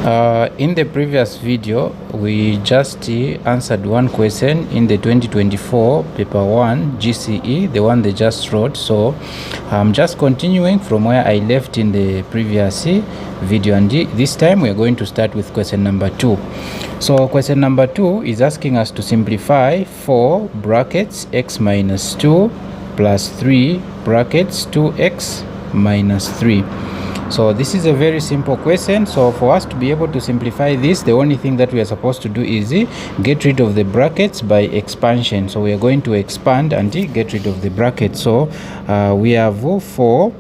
In the previous video, we just answered one question in the 2024 paper 1 GCE, the one they just wrote. So I'm just continuing from where I left in the previous video, and this time we are going to start with question number 2. So question number 2 is asking us to simplify 4 brackets x minus 2 plus 3 brackets 2x minus 3. So this is a very simple question. So for us to be able to simplify this, the only thing that we are supposed to do is get rid of the brackets by expansion. So we are going to expand and get rid of the brackets. So we have 4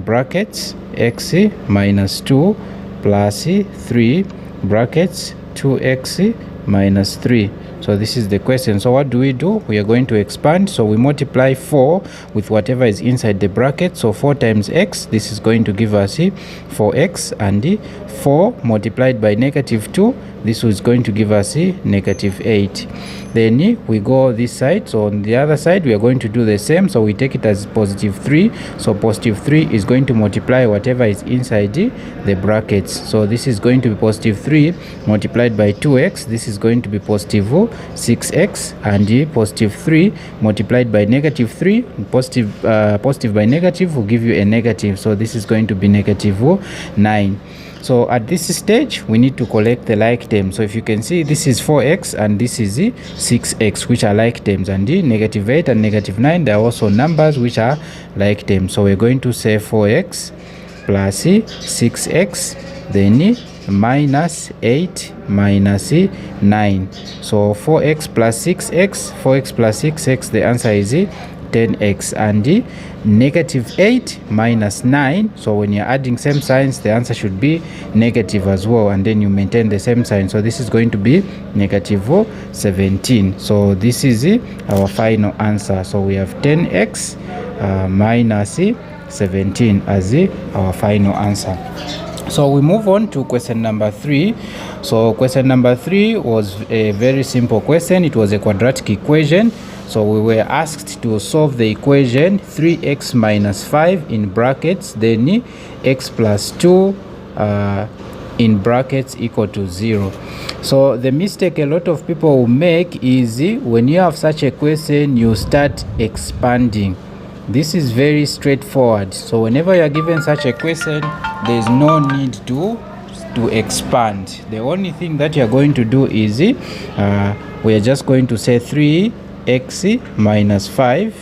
brackets x minus 2 plus 3 brackets 2x minus 3. So this is the question. So what do? We are going to expand. So we multiply 4 with whatever is inside the bracket. So 4 times x, this is going to give us 4x, and 4 multiplied by negative 2, this is going to give us negative 8. Then we go this side. So on the other side we are going to do the same. So we take it as positive 3. So positive 3 is going to multiply whatever is inside the brackets. So this is going to be positive 3 multiplied by 2x. This is going to be positive 6x, and positive 3 multiplied by negative 3, positive by negative will give you a negative. So this is going to be negative 9. So at this stage we need to collect the like terms. So if you can see, this is 4x and this is 6x, which are like terms, and negative 8 and negative 9, they are also numbers which are like terms. So we're going to say 4x plus 6x, then minus 8 minus 9. So 4x plus 6x, 4x plus 6x, the answer is 10x, and negative 8 minus 9. So when you're adding same signs, the answer should be negative as well, and then you maintain the same sign. So this is going to be negative 17. So this is our final answer. So we have 10x minus 17 as our final answer. So we move on to question number 3. So question number 3 was a very simple question. It was a quadratic equation. So we were asked to solve the equation 3x minus 5 in brackets, then x plus 2 in brackets equal to 0. So the mistake a lot of people will make is when you have such a question, you start expanding. This is very straightforward. So whenever you are given such a question, there is no need to expand. The only thing that you are going to do is we are just going to say 3x minus 5,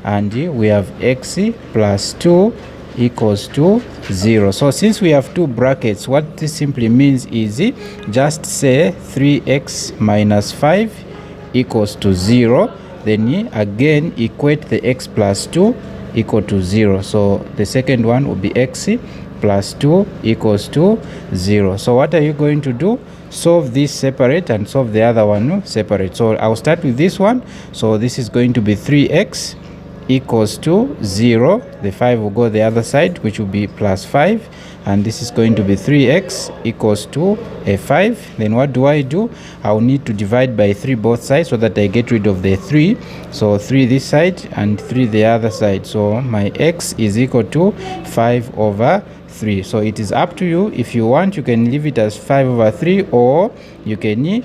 and we have x plus 2 equals to 0. So since we have two brackets, what this simply means is just say 3x minus 5 equals to 0. Then again equate the x plus 2 equal to 0. So the second one will be x plus 2 equals to 0. So what are you going to do? Solve this separate and solve the other one separate. So I'll start with this one. So this is going to be 3x equals to 0. The 5 will go the other side, which will be plus 5. And this is going to be 3x equals to a 5. Then what do? I'll need to divide by 3 both sides so that I get rid of the 3. So 3 this side and 3 the other side. So my x is equal to 5 over 3. So it is up to you. If you want, you can leave it as 5 over 3, or you can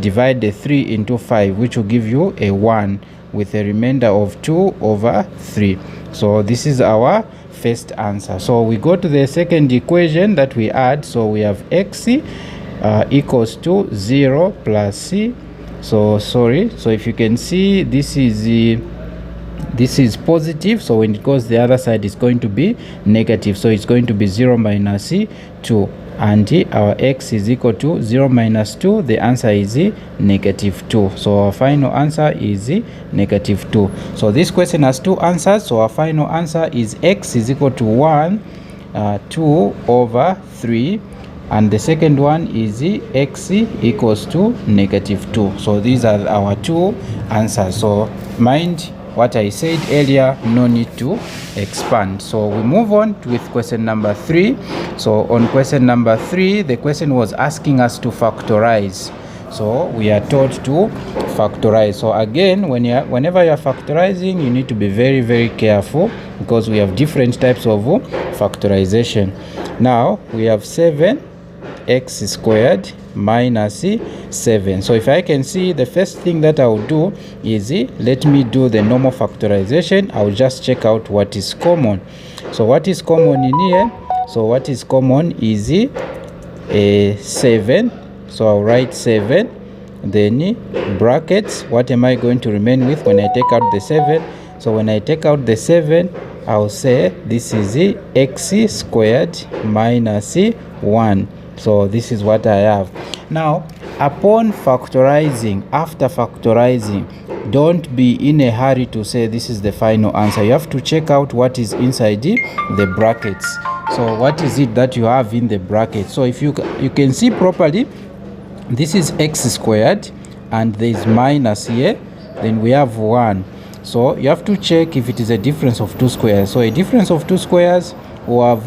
divide the 3 into 5, which will give you a 1 with a remainder of 2 over 3. So this is our first answer. So we go to the second equation that we add. So we have x equals to 0 plus c. So if you can see, this is positive. So when it goes the other side, it's going to be negative. So it's going to be 0 minus 2. And our x is equal to 0 minus 2. The answer is negative 2. So our final answer is negative 2. So this question has two answers. So our final answer is x is equal to 2 over 3. And the second one is x equals to negative 2. So these are our two answers. So mind what I said earlier, no need to expand. So we move on with question number 3. So on question number 3, the question was asking us to factorize. So we are taught to factorize. So again, whenever you are factorizing, you need to be very, very careful, because we have different types of factorization. Now we have 7 x squared minus 7. So if I can see, the first thing that I'll do is let me do the normal factorization. I'll just check out what is common. So what is common in here? So what is common is 7. So I'll write 7, then brackets. What am I going to remain with when I take out the 7? So when I take out the 7, I'll say this is x squared minus 1. So this is what I have. Now, upon factorizing, after factorizing, don't be in a hurry to say this is the final answer. You have to check out what is inside the brackets. So what is it that you have in the bracket? So if you can see properly, this is x squared and there is minus here, then we have 1. So you have to check if it is a difference of 2 squares. So a difference of 2 squares, we have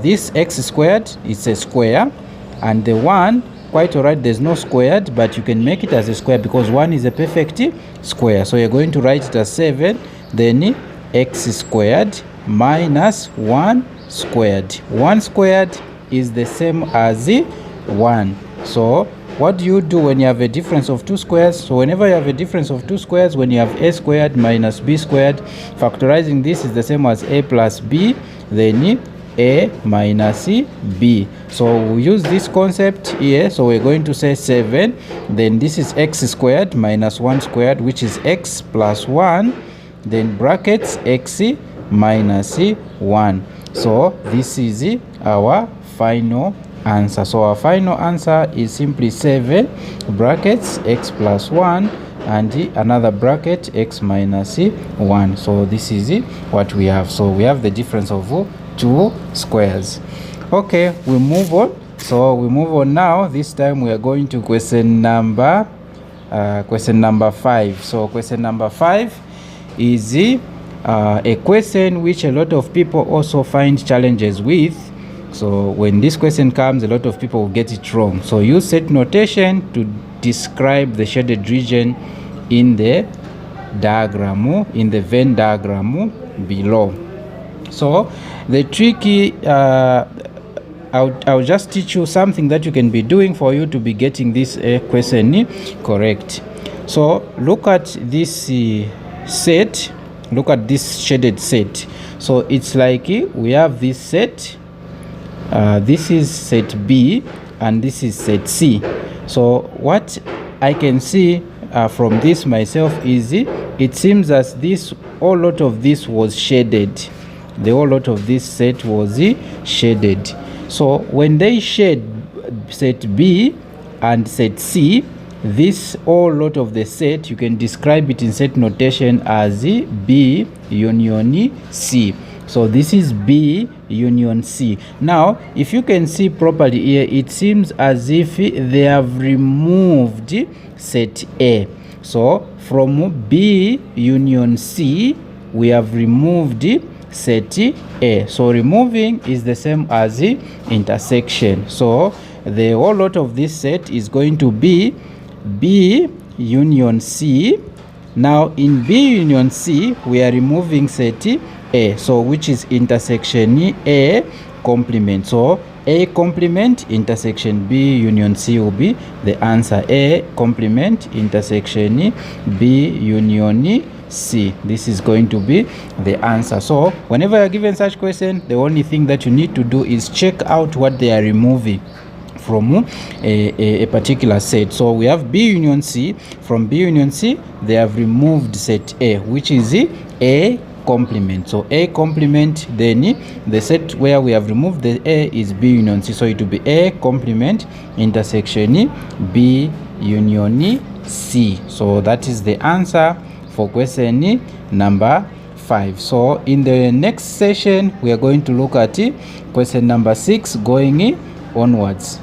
this x squared is a square, and the 1, quite alright, there's no squared, but you can make it as a square because 1 is a perfect square. So you're going to write it as 7, then x squared minus 1 squared. 1 squared is the same as 1. So what do you do when you have a difference of 2 squares? So whenever you have a difference of 2 squares, when you have a squared minus b squared, factorizing this is the same as a plus b, then a minus b. So we use this concept here. So we're going to say 7, then this is x squared minus 1 squared, which is x plus 1, then brackets x minus 1. So this is our final answer. So our final answer is simply 7 brackets x plus 1 and another bracket x minus 1. So this is what we have. So we have the difference of 2 squares. Okay, we move on. So we move on now. This time we are going to question number 5. So question number 5 is a question which a lot of people also find challenges with. So when this question comes, a lot of people will get it wrong. So use set notation to describe the shaded region in the diagram, in the Venn diagram below. So the tricky, I'll just teach you something that you can be doing for you to be getting this question correct. So look at this set, look at this shaded set. So it's like we have this set, this is set B and this is set C. So what I can see from this myself is it seems as this whole lot of this was shaded. The whole lot of this set was shaded. So when they shade set B and set C, this whole lot of the set, you can describe it in set notation as B union C. So this is B union C. Now, if you can see properly here, it seems as if they have removed set A. So from B union C, we have removed set A. So removing is the same as intersection. So the whole lot of this set is going to be B union C. Now in B union C, we are removing set A, so which is intersection A complement. So A complement intersection B union C will be the answer. A complement intersection B union C. This is going to be the answer. So whenever you're given such question, the only thing that you need to do is check out what they are removing from a particular set. So we have B union C. From B union C, they have removed set A, which is A complement. So A complement, then the set where we have removed the A is B union C. So it will be A complement intersection B union C. So that is the answer for question number 5. So in the next session, we are going to look at question number 6 going onwards.